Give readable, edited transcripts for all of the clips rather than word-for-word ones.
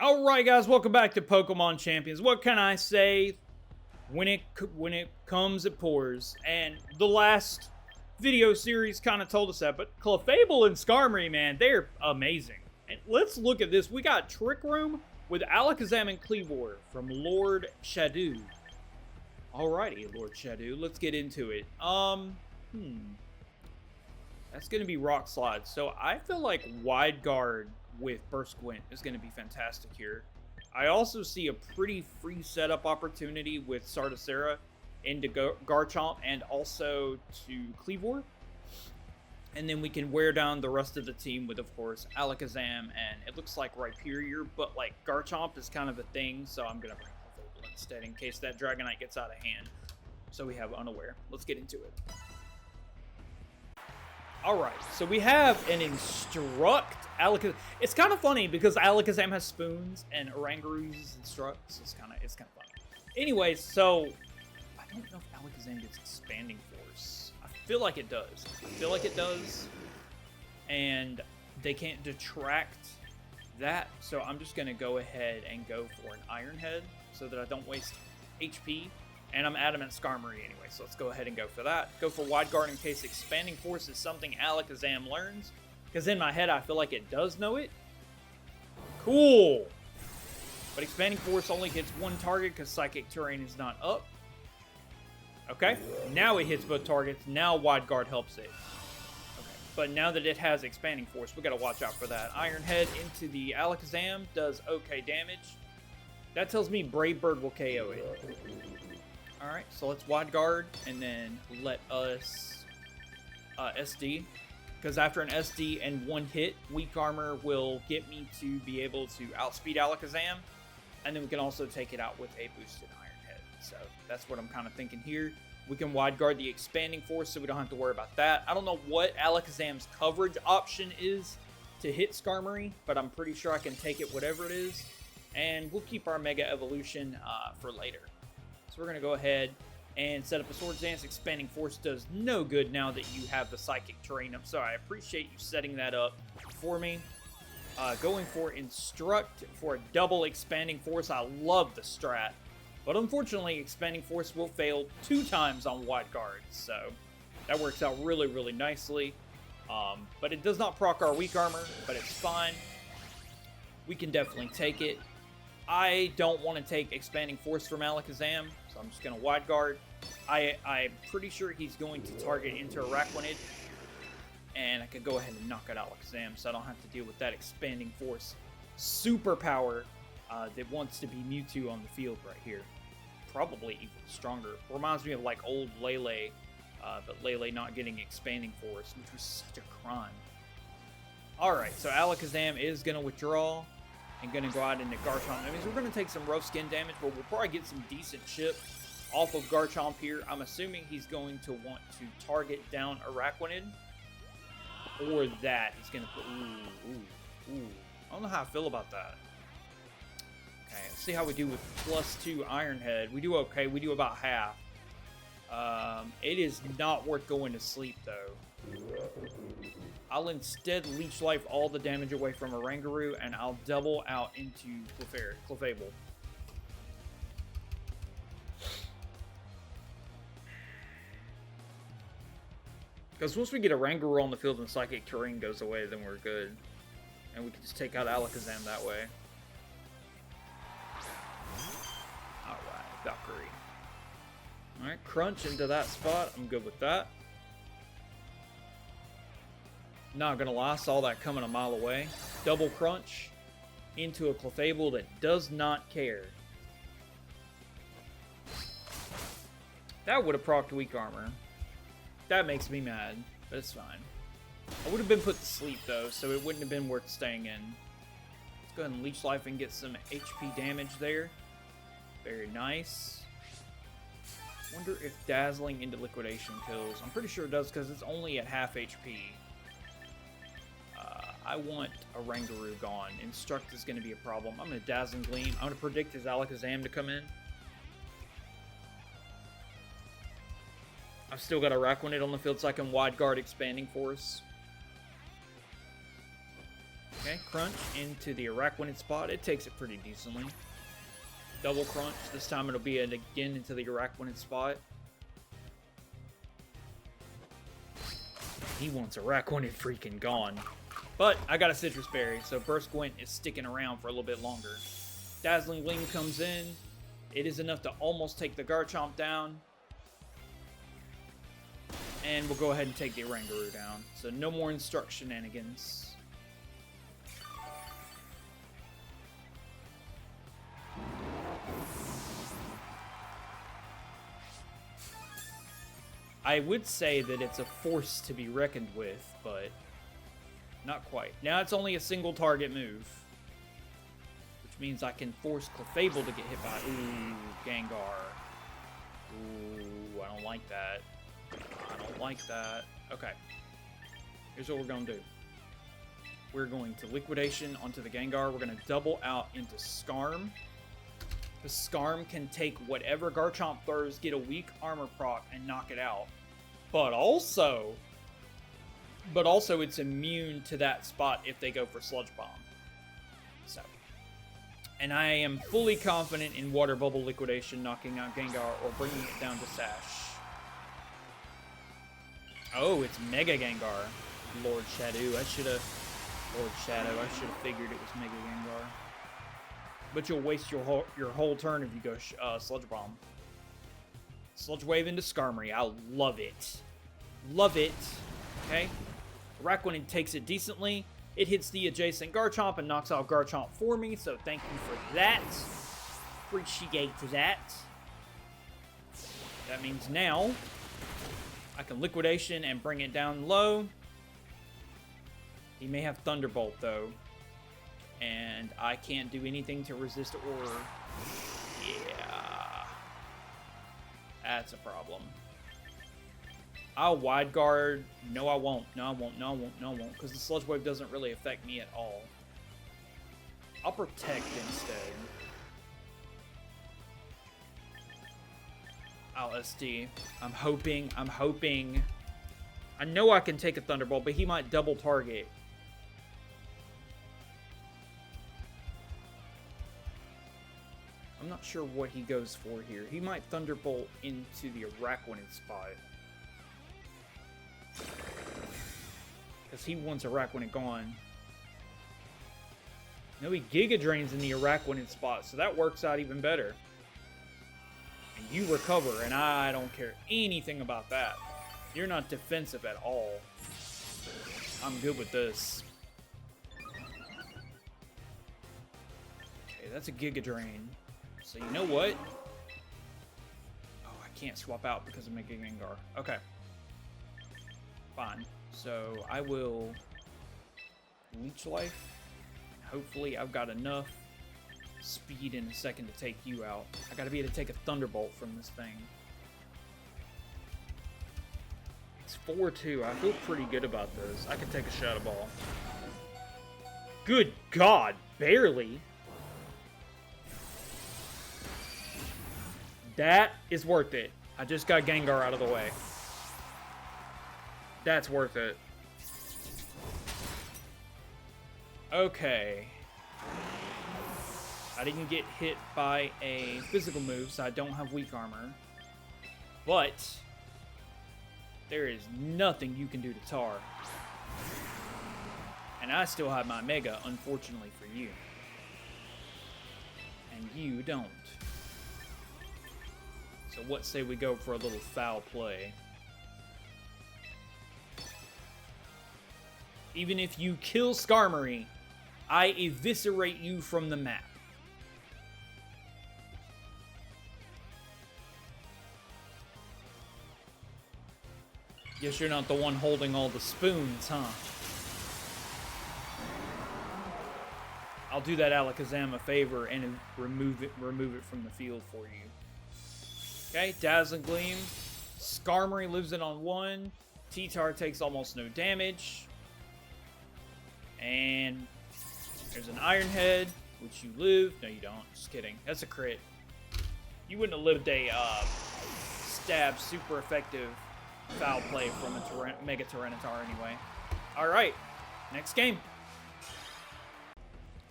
Alright guys, welcome back to Pokemon Champions. What can I say? When it comes, it pours. And the last video series kind of told us that, but Clefable and Skarmory, man, they're amazing. And let's look at this. We got Trick Room with Alakazam and Kleavor from Lord Shadow. Alrighty, Lord Shadow, let's get into it. That's going to be Rock Slide. So I feel like Wide Guard with Burst Gwent is going to be fantastic here. I also see a pretty free setup opportunity with Sardacera into Garchomp and also to Kleavor. And then we can wear down the rest of the team with, of course, Alakazam and it looks like Rhyperior, but like Garchomp is kind of a thing, so I'm going to bring Clefable instead in case that Dragonite gets out of hand. So we have Unaware. Let's get into it. Alright, so we have an Instruct Alakazam. It's kind of funny because Alakazam has spoons and Oranguru uses Instructs. It's kind of funny. Anyways, so I don't know if Alakazam gets Expanding Force. I feel like it does. And they can't detract that. So I'm just going to go ahead and go for an Iron Head so that I don't waste HP. And I'm adamant Skarmory anyway, so let's go ahead and go for that. Go for Wide Guard in case Expanding Force is something Alakazam learns. Because in my head, I feel like it does know it. Cool! But Expanding Force only hits one target because Psychic Terrain is not up. Okay, now it hits both targets. Now Wide Guard helps it. Okay, but now that it has Expanding Force, we got to watch out for that. Iron Head into the Alakazam does okay damage. That tells me Brave Bird will KO it. Alright, so let's Wide Guard, and then let us SD. Because after an SD and one hit, Weak Armor will get me to be able to outspeed Alakazam. And then we can also take it out with a boosted Iron Head. So that's what I'm kind of thinking here. We can Wide Guard the Expanding Force, so we don't have to worry about that. I don't know what Alakazam's coverage option is to hit Skarmory, but I'm pretty sure I can take it whatever it is. And we'll keep our Mega Evolution for later. So we're going to go ahead and set up a Swords Dance. Expanding Force does no good now that you have the Psychic Terrain up, so I appreciate you setting that up for me. Going for Instruct for a double Expanding Force. I love the strat, but unfortunately Expanding Force will fail 2 times on Wide Guard, so that works out really, really nicely. But it does not proc our Weak Armor, but it's fine. We can definitely take it. I don't want to take Expanding Force from Alakazam, so I'm just going to Wide Guard. I'm pretty sure he's going to target into Araquanid, and I could go ahead and knock out Alakazam, so I don't have to deal with that Expanding Force superpower that wants to be Mewtwo on the field right here. Probably even stronger. Reminds me of like old Lele, but Lele not getting Expanding Force, which was such a crime. Alright, so Alakazam is going to withdraw. And going to go out into Garchomp. That means we're going to take some rough skin damage, but we'll probably get some decent chip off of Garchomp here. I'm assuming he's going to want to target down Araquanid. Or that. He's going to put... Ooh. I don't know how I feel about that. Okay, let's see how we do with +2 Iron Head. We do okay. We do about half. It is not worth going to sleep, though. I'll instead Leech Life all the damage away from Oranguru, and I'll double out into Clefable. Because once we get Oranguru on the field and Psychic Terrain goes away, then we're good. And we can just take out Alakazam that way. Alright, Valkyrie. Alright, Crunch into that spot. I'm good with that. Not gonna lie, saw that coming a mile away. Double Crunch into a Clefable that does not care. That would have procced Weak Armor. That makes me mad, but it's fine. I would have been put to sleep though, so it wouldn't have been worth staying in. Let's go ahead and Leech Life and get some HP damage there. Very nice. Wonder if Dazzling into Liquidation kills. I'm pretty sure it does because it's only at half HP. I want Oranguru gone. Instruct is going to be a problem. I'm going to Dazzling Gleam. I'm going to predict his Alakazam to come in. I've still got Araquanid on the field so I can Wide Guard Expanding Force. Okay, crunch into the Araquanid spot. It takes it pretty decently. Double crunch. This time it'll be again into the Araquanid spot. He wants Araquanid freaking gone. But I got a Citrus Berry, so Burst Gwent is sticking around for a little bit longer. Dazzling Gleam comes in. It is enough to almost take the Garchomp down. And we'll go ahead and take the Oranguru down. So no more Instruct shenanigans. I would say that it's a force to be reckoned with, but not quite. Now it's only a single target move, which means I can force Clefable to get hit by... Ooh, Gengar. Ooh, I don't like that. I don't like that. Okay. Here's what we're going to do. We're going to Liquidation onto the Gengar. We're going to double out into Scarm. The Scarm can take whatever Garchomp throws, get a weak armor proc, and knock it out. But also it's immune to that spot if they go for Sludge Bomb. So, and I am fully confident in Water Bubble Liquidation knocking out Gengar or bringing it down to Sash. Oh, it's Mega Gengar. Lord Shadow. I should have figured it was Mega Gengar. But you'll waste your whole turn if you go Sludge Bomb. Sludge Wave into Skarmory. I love it. Love it. Okay. Araquanid takes it decently. It hits the adjacent Garchomp and knocks out Garchomp for me, so thank you for that. Appreciate that. That means now I can Liquidation and bring it down low. He may have Thunderbolt, though. And I can't do anything to resist or... Yeah. That's a problem. I'll Wide Guard. No, I won't. No, I won't. No, I won't. No, I won't. Because the Sludge Wave doesn't really affect me at all. I'll Protect instead. I'll SD. I'm hoping. I know I can take a Thunderbolt, but he might double target. I'm not sure what he goes for here. He might Thunderbolt into the Araquanid spot. Because he wants Araquanid gone. No, he Giga Drains in the Araquanid spot, so that works out even better. And you recover, and I don't care anything about that. You're not defensive at all. I'm good with this. Okay, that's a Giga Drain. So you know what? Oh, I can't swap out because of Mega Gengar. Okay. Fine. So I will Leech Life. Hopefully I've got enough speed in a second to take you out. I gotta be able to take a Thunderbolt from this thing. It's 4-2. I feel pretty good about this. I can take a Shadow Ball. Good God, barely. That is worth it. I just got Gengar out of the way. That's worth it. Okay. I didn't get hit by a physical move, so I don't have weak armor. But there is nothing you can do to Tar. And I still have my Mega, unfortunately for you. And you don't. So what say we go for a little foul play? Even if you kill Skarmory, I eviscerate you from the map. Guess you're not the one holding all the spoons, huh? I'll do that Alakazam a favor and remove it from the field for you. Okay, Dazzling Gleam. Skarmory lives in on 1. T-Tar takes almost no damage. And there's an Iron Head, which you live. No, you don't. Just kidding. That's a crit. You wouldn't have lived a stab super effective foul play from a Mega Tyranitar anyway. Alright, next game.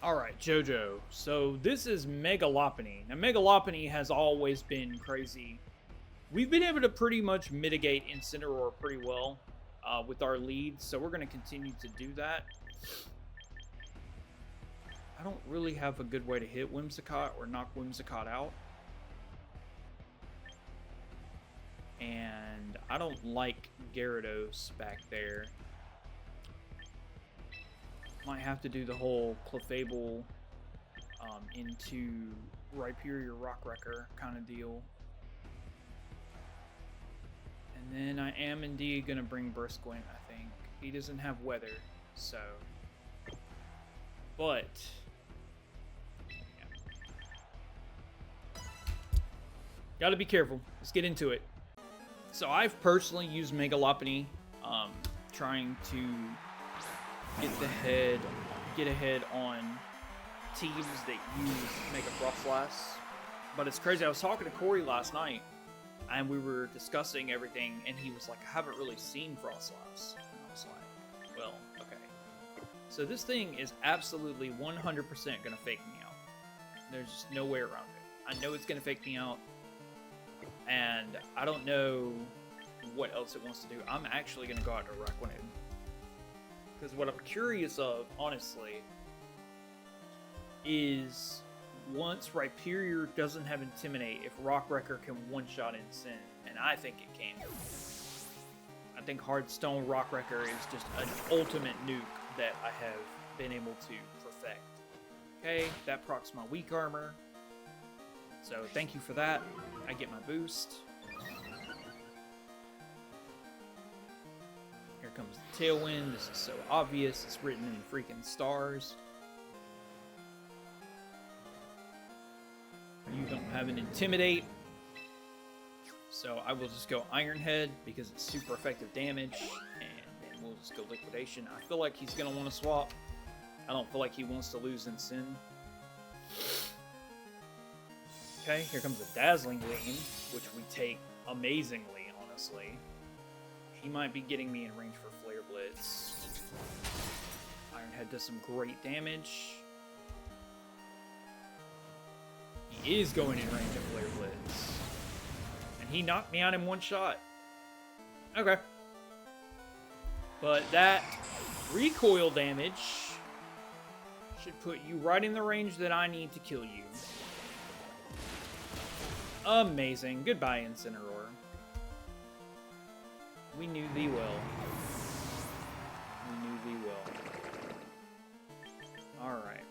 Alright, Jojo. So this is Megalopony. Now, Megalopony has always been crazy. We've been able to pretty much mitigate Incineroar pretty well with our leads, so we're going to continue to do that. I don't really have a good way to hit Whimsicott or knock Whimsicott out. And I don't like Gyarados back there. Might have to do the whole Clefable into Rhyperior Rock Wrecker kind of deal. And then I am indeed going to bring Brisquint, I think. He doesn't have weather, so... But... Yeah. Gotta be careful. Let's get into it. So I've personally used Megalopony, trying to get ahead on teams that use Mega Froslass. But it's crazy. I was talking to Corey last night, and we were discussing everything, and he was like, I haven't really seen Froslass. And I was like, well, okay. So this thing is absolutely 100% going to fake me out. There's just no way around it. I know it's going to fake me out, and I don't know what else it wants to do. I'm actually going to go out to Requinade. Because what I'm curious of, honestly, is once Rhyperior doesn't have Intimidate, if Rock Wrecker can one-shot Incin, and I think it can. I think Hardstone Rock Wrecker is just an ultimate nuke that I have been able to perfect. Okay, that procs my weak armor. So thank you for that. I get my boost. Here comes the Tailwind. This is so obvious. It's written in freaking stars. You don't have an Intimidate. So I will just go Iron Head because it's super effective damage. And then we'll just go Liquidation. I feel like he's going to want to swap. I don't feel like he wants to lose Incin. Okay, here comes a Dazzling Gleam, which we take amazingly, honestly. He might be getting me in range for Flare Blitz. Iron Head does some great damage. He is going in range of Flare Blitz. And he knocked me out in one shot. Okay. But that recoil damage should put you right in the range that I need to kill you. Amazing. Goodbye, Incineroar. We knew thee well. We knew thee well. Alright.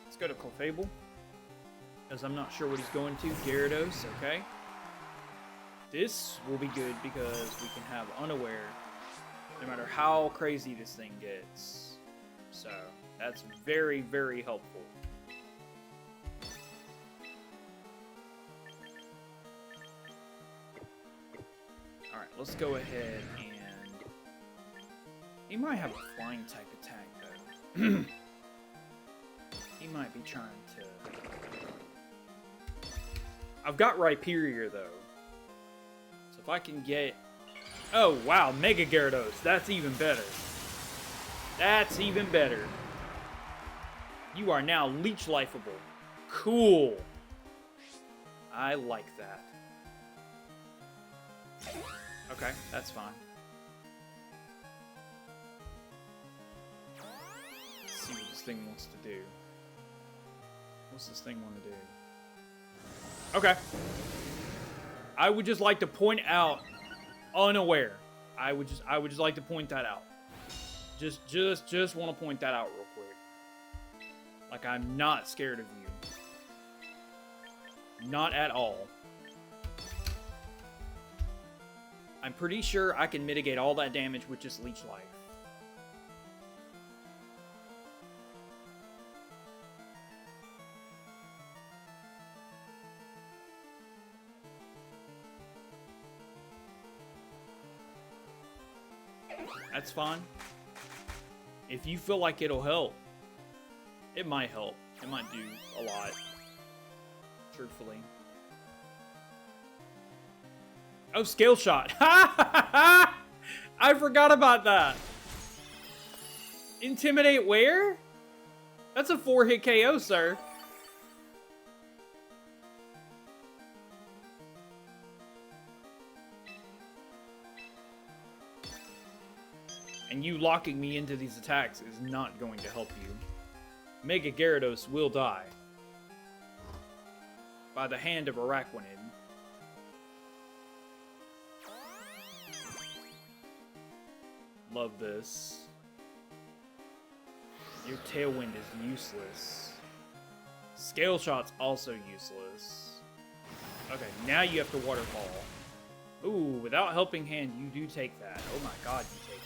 Let's go to Clefable. Because I'm not sure what he's going to. Gyarados, okay. This will be good because we can have Unaware no matter how crazy this thing gets. So, that's very, very helpful. Alright, let's go ahead and... He might have a flying type attack, though. He might be trying to... I've got Rhyperior, though. So if I can get... Oh, wow, Mega Gyarados. That's even better. That's even better. You are now Leech Lifeable. Cool. I like that. Okay, that's fine. Let's see what this thing wants to do. What's this thing want to do? Okay. I would just like to point out Unaware. I would just like to point that out. Just want to point that out real quick. Like, I'm not scared of you. Not at all. I'm pretty sure I can mitigate all that damage with just Leech Life. That's fine. If you feel like it'll help, it might help. It might do a lot. Truthfully. Oh, Scale Shot. I forgot about that. Intimidate where? That's a 4-hit KO, sir. And you locking me into these attacks is not going to help you. Mega Gyarados will die. By the hand of Araquanid. Love this. Your Tailwind is useless. Scale Shot's also useless. Okay, now you have to Waterfall. Ooh, without Helping Hand, you do take that. Oh my god, you take that.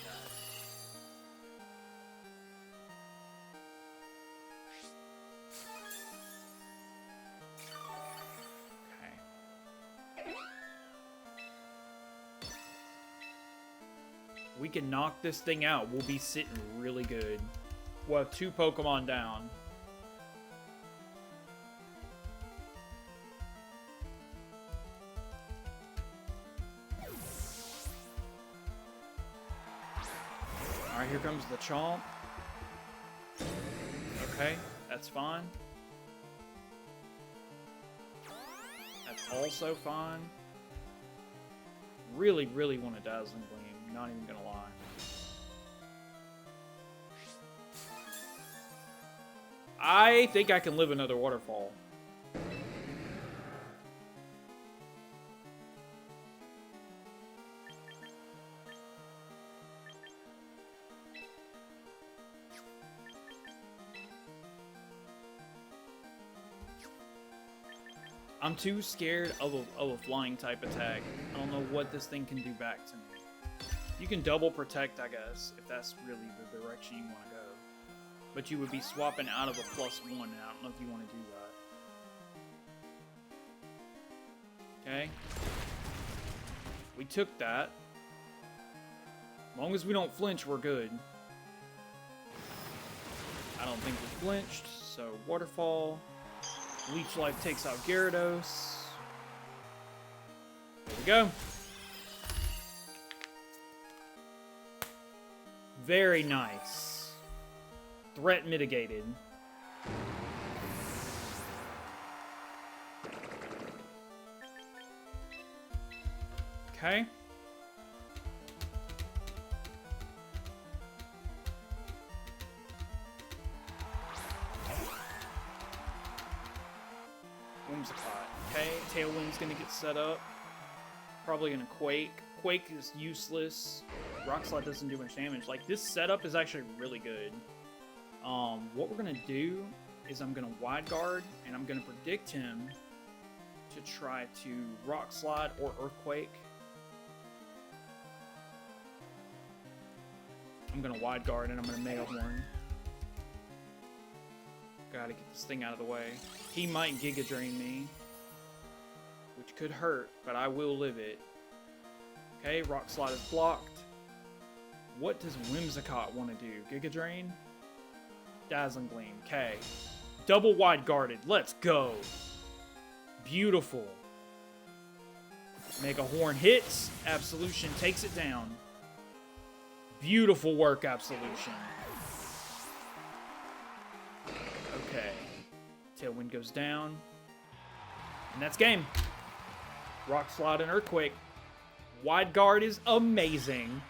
We can knock this thing out. We'll be sitting really good. We'll have 2 Pokemon down. Alright, here comes the Chomp. Okay, that's fine. That's also fine. Really, really want a Dazzling Gleam. Not even gonna lie. I think I can live another Waterfall. I'm too scared of a flying type attack. I don't know what this thing can do back to me. You can double protect, I guess, if that's really the direction you want to go. But you would be swapping out of a +1, and I don't know if you want to do that. Okay. We took that. As long as we don't flinch, we're good. I don't think we flinched, so Waterfall. Leech Life takes out Gyarados. There we go. Very nice. Threat mitigated. Okay. Whimsicott. Okay, Tailwind's gonna get set up. Probably gonna Quake. Quake is useless. Rock Slide doesn't do much damage. Like, this setup is actually really good. What we're gonna do is I'm gonna Wide Guard, and I'm gonna predict him to try to Rock Slide or Earthquake. I'm gonna Wide Guard, and I'm gonna Mega Horn. Gotta get this thing out of the way. He might Giga Drain me, which could hurt, but I will live it. Okay, Rock Slide is blocked. What does Whimsicott want to do? Giga Drain? Dazzling Gleam. Okay. Double Wide Guarded. Let's go. Beautiful. Mega Horn hits. Absolution takes it down. Beautiful work, Absolution. Okay. Tailwind goes down. And that's game. Rock Slide and Earthquake. Wide Guard is amazing.